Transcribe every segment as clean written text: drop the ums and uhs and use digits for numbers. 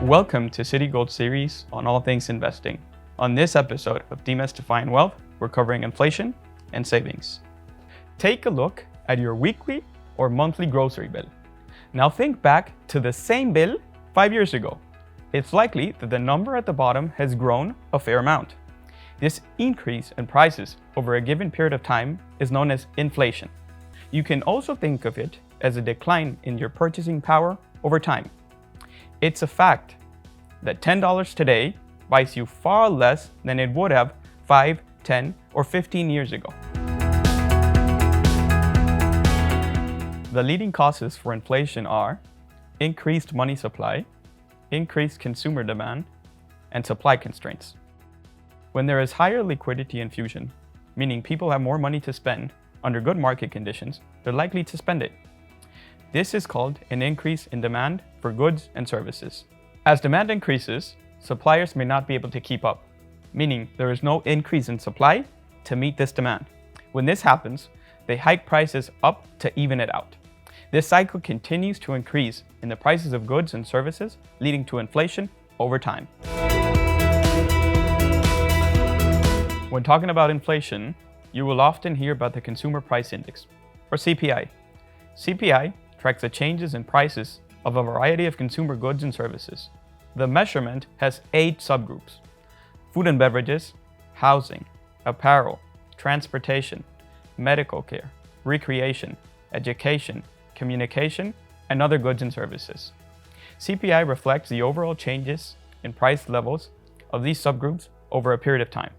Welcome to Citigold series on all things investing. On this episode of Demystifying Wealth, we're covering inflation and savings. Take a look at your weekly or monthly grocery bill. Now think back to the same bill 5 years ago. It's likely that the number at the bottom has grown a fair amount. This increase in prices over a given period of time is known as inflation. You can also think of it as a decline in your purchasing power over time. It's a fact that $10 today buys you far less than it would have 5, 10, or 15 years ago. The leading causes for inflation are increased money supply, increased consumer demand, and supply constraints. When there is higher liquidity infusion, meaning people have more money to spend under good market conditions, they're likely to spend it. This is called an increase in demand for goods and services. As demand increases, suppliers may not be able to keep up, meaning there is no increase in supply to meet this demand. When this happens, they hike prices up to even it out. This cycle continues to increase in the prices of goods and services, leading to inflation over time. When talking about inflation, you will often hear about the Consumer Price Index, or CPI. CPI tracks the changes in prices of a variety of consumer goods and services. The measurement has 8 subgroups: food and beverages, housing, apparel, transportation, medical care, recreation, education, communication, and other goods and services. CPI reflects the overall changes in price levels of these subgroups over a period of time.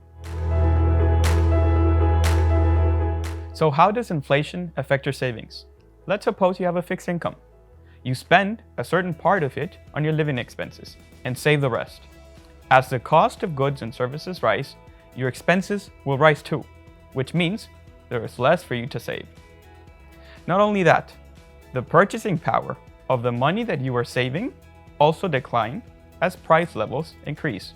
So how does inflation affect your savings? Let's suppose you have a fixed income. You spend a certain part of it on your living expenses and save the rest. As the cost of goods and services rise, your expenses will rise too, which means there is less for you to save. Not only that, the purchasing power of the money that you are saving also declines as price levels increase.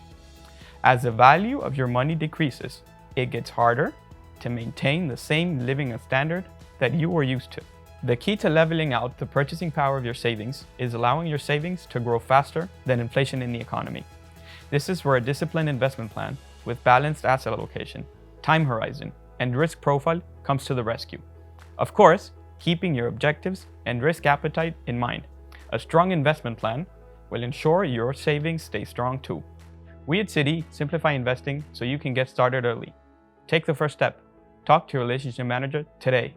As the value of your money decreases, it gets harder to maintain the same living standard that you were used to. The key to leveling out the purchasing power of your savings is allowing your savings to grow faster than inflation in the economy. This is where a disciplined investment plan with balanced asset allocation, time horizon, and risk profile comes to the rescue. Of course, keeping your objectives and risk appetite in mind. A strong investment plan will ensure your savings stay strong too. We at Citi simplify investing so you can get started early. Take the first step. Talk to your relationship manager today.